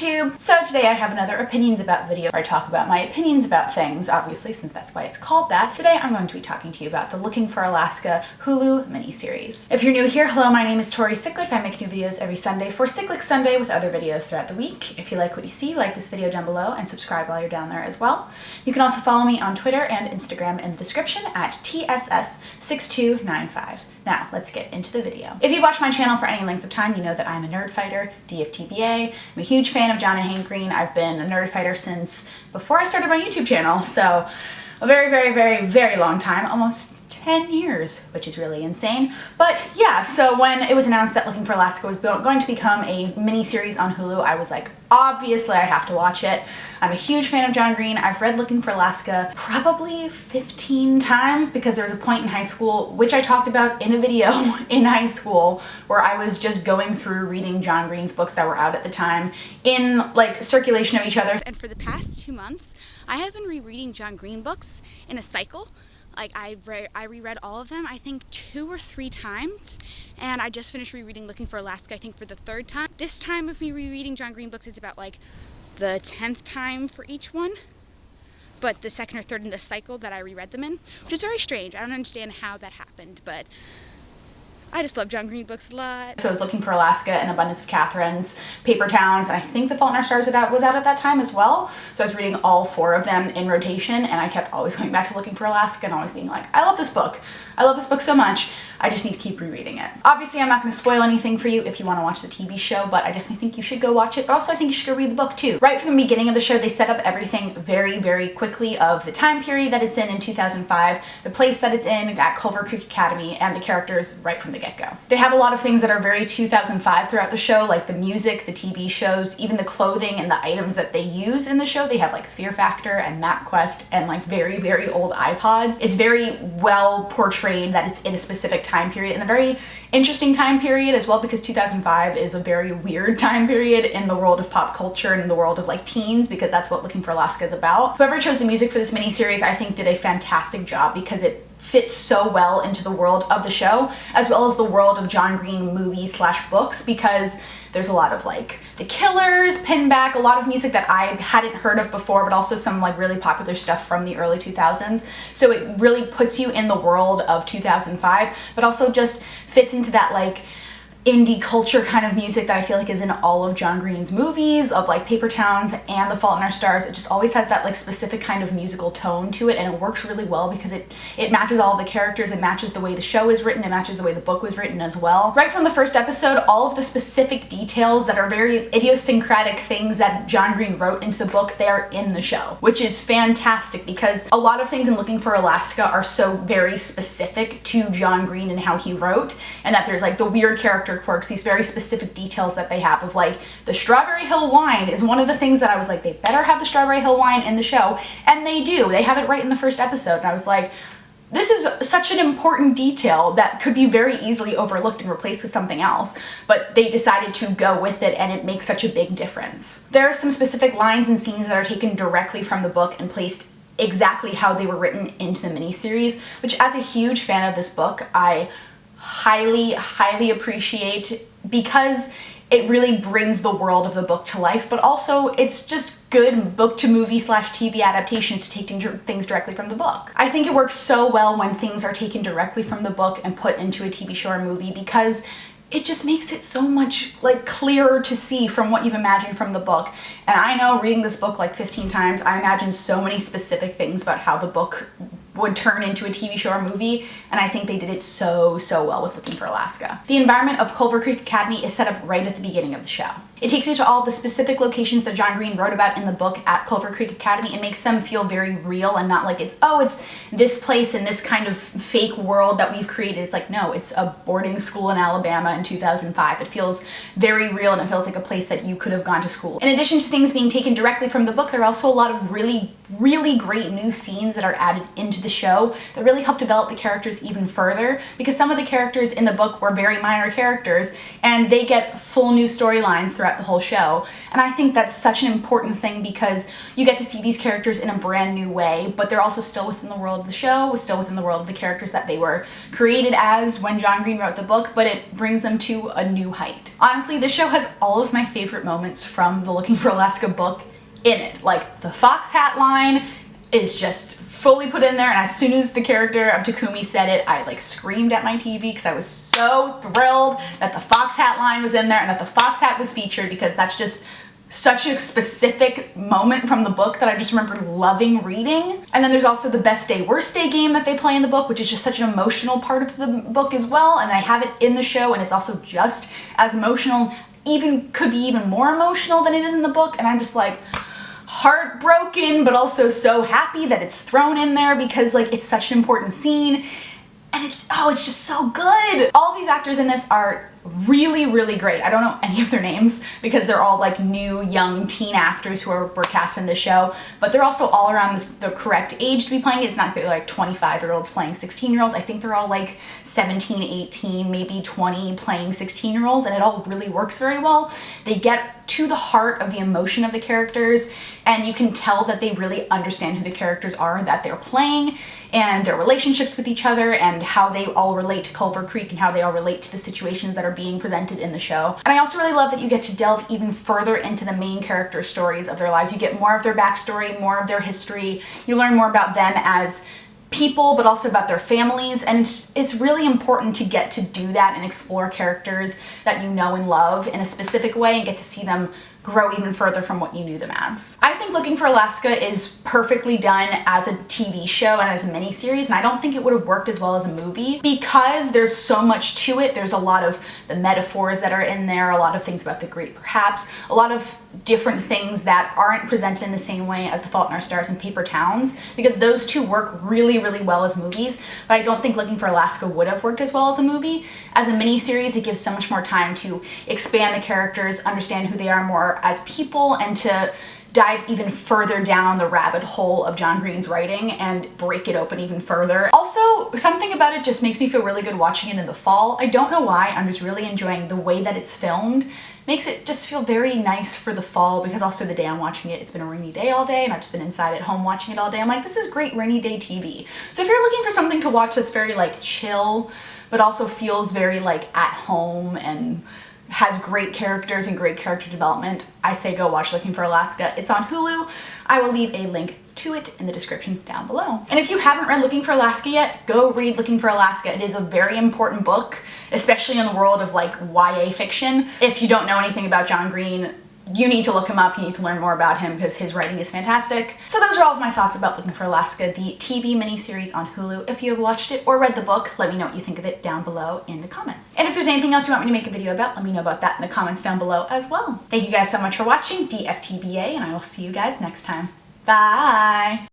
YouTube! So today I have another opinions about video where I talk about my opinions about things, obviously, since that's why it's called that. Today I'm going to be talking to you about the Looking for Alaska Hulu miniseries. If you're new here, hello, my name is Tori Cyclic. I make new videos every Sunday for Cyclic Sunday with other videos throughout the week. If you like what you see, like this video down below and subscribe while you're down there as well. You can also follow me on Twitter and Instagram in the description at tss6295. Now, let's get into the video. If you've watched my channel for any length of time, you know that I'm a nerd fighter, DFTBA. I'm a huge fan of John and Hank Green. I've been a nerd fighter since before I started my YouTube channel, so a very, very, very, very long time, almost 10 years, which is really insane. But yeah, so when it was announced that Looking for Alaska was going to become a mini-series on Hulu, I was like, obviously I have to watch it. I'm a huge fan of John Green. I've read Looking for Alaska probably 15 times because there was a point in high school, which I talked about in a video in high school, where I was just going through reading John Green's books that were out at the time in like circulation of each other. And for the past 2 months, I have been rereading John Green books in a cycle. Like I reread all of them, I think 2 or 3 times, and I just finished rereading Looking for Alaska, I think for the 3rd time. This time of me rereading John Green books is about like the 10th time for each one, but the 2nd or 3rd in the cycle that I reread them in, which is very strange. I don't understand how that happened, but I just love John Green books a lot. So I was Looking for Alaska, An Abundance of Catherines, Paper Towns, and I think The Fault in Our Stars was out at that time as well. So I was reading all 4 of them in rotation, and I kept always going back to Looking for Alaska and always being like, I love this book. I love this book so much. I just need to keep rereading it. Obviously, I'm not going to spoil anything for you if you want to watch the TV show, but I definitely think you should go watch it, but also I think you should go read the book too. Right from the beginning of the show, they set up everything very, very quickly of the time period that it's in 2005, the place that it's in at Culver Creek Academy, and the characters right from the get-go. They have a lot of things that are very 2005 throughout the show, like the music, the TV shows, even the clothing and the items that they use in the show. They have like Fear Factor and MapQuest and like very, very old iPods. It's very well portrayed that it's in a specific time period, and a very interesting time period as well, because 2005 is a very weird time period in the world of pop culture and in the world of like teens, because that's what Looking for Alaska is about. Whoever chose the music for this miniseries, I think did a fantastic job because it fits so well into the world of the show, as well as the world of John Green movies / books, because there's a lot of like The Killers, Pinback, a lot of music that I hadn't heard of before, but also some like really popular stuff from the early 2000s. So it really puts you in the world of 2005, but also just fits into that like indie culture kind of music that I feel like is in all of John Green's movies, of like Paper Towns and The Fault in Our Stars. It just always has that like specific kind of musical tone to it, and it works really well because it matches all the characters, it matches the way the show is written, it matches the way the book was written as well. Right from the first episode, all of the specific details that are very idiosyncratic things that John Green wrote into the book, they are in the show, which is fantastic because a lot of things in Looking for Alaska are so very specific to John Green and how he wrote, and that there's like the weird character quirks, these very specific details that they have of like the Strawberry Hill wine is one of the things that I was like, they better have the Strawberry Hill wine in the show, and they do. They have it right in the first episode, and I was like, this is such an important detail that could be very easily overlooked and replaced with something else, but they decided to go with it, and it makes such a big difference. There are some specific lines and scenes that are taken directly from the book and placed exactly how they were written into the miniseries, which as a huge fan of this book, I highly, highly appreciate, because it really brings the world of the book to life, but also it's just good book to movie / TV adaptations to take things directly from the book. I think it works so well when things are taken directly from the book and put into a TV show or movie, because it just makes it so much like clearer to see from what you've imagined from the book. And I know reading this book like 15 times, I imagined so many specific things about how the book would turn into a TV show or movie, and I think they did it so, so well with Looking for Alaska. The environment of Culver Creek Academy is set up right at the beginning of the show. It takes you to all the specific locations that John Green wrote about in the book at Culver Creek Academy. It makes them feel very real and not like it's this place in this kind of fake world that we've created. It's like, no, it's a boarding school in Alabama in 2005. It feels very real, and it feels like a place that you could have gone to school. In addition to things being taken directly from the book, there are also a lot of really, really great new scenes that are added into the show that really help develop the characters even further, because some of the characters in the book were very minor characters, and they get full new storylines throughout the whole show. And I think that's such an important thing, because you get to see these characters in a brand new way, but they're also still within the world of the show, still within the world of the characters that they were created as when John Green wrote the book, but it brings them to a new height. Honestly, this show has all of my favorite moments from the Looking for Alaska book in it. Like, the fox hat line is just fully put in there, and as soon as the character of Takumi said it, I like screamed at my TV because I was so thrilled that the fox hat line was in there and that the fox hat was featured, because that's just such a specific moment from the book that I just remember loving reading. And then there's also the best day, worst day game that they play in the book, which is just such an emotional part of the book as well, and I have it in the show, and it's also just as emotional, could be even more emotional than it is in the book, and I'm just like heartbroken, but also so happy that it's thrown in there because like it's such an important scene, and it's just so good. All these actors in this are really, really great. I don't know any of their names because they're all like new, young teen actors who were cast in the show, but they're also all around the correct age to be playing it. It's not that they're like 25-year-olds playing 16-year-olds. I think they're all like 17, 18, maybe 20 playing 16-year-olds, and it all really works very well. They get to the heart of the emotion of the characters, and you can tell that they really understand who the characters are that they're playing and their relationships with each other and how they all relate to Culver Creek and how they all relate to the situations that are being presented in the show. And I also really love that you get to delve even further into the main character stories of their lives. You get more of their backstory, more of their history. You learn more about them as people, but also about their families, and it's really important to get to do that and explore characters that you know and love in a specific way and get to see them grow even further from what you knew them as. I think Looking for Alaska is perfectly done as a TV show and as a miniseries, and I don't think it would have worked as well as a movie because there's so much to it. There's a lot of the metaphors that are in there, a lot of things about the great perhaps, a lot of different things that aren't presented in the same way as The Fault in Our Stars and Paper Towns, because those two work really, really well as movies, but I don't think Looking for Alaska would have worked as well as a movie. As a miniseries, it gives so much more time to expand the characters, understand who they are more as people, and to dive even further down the rabbit hole of John Green's writing and break it open even further. Also, something about it just makes me feel really good watching it in the fall. I don't know why, I'm just really enjoying the way that it's filmed. Makes it just feel very nice for the fall, because also the day I'm watching it, it's been a rainy day all day and I've just been inside at home watching it all day. I'm like, this is great rainy day TV. So if you're looking for something to watch that's very like chill, but also feels very like at home and has great characters and great character development, I say go watch Looking for Alaska. It's on Hulu. I will leave a link to it in the description down below. And if you haven't read Looking for Alaska yet, go read Looking for Alaska. It is a very important book, especially in the world of like YA fiction. If you don't know anything about John Green, you need to look him up, you need to learn more about him because his writing is fantastic. So those are all of my thoughts about Looking for Alaska, the TV miniseries on Hulu. If you have watched it or read the book, let me know what you think of it down below in the comments. And if there's anything else you want me to make a video about, let me know about that in the comments down below as well. Thank you guys so much for watching, DFTBA, and I will see you guys next time. Bye!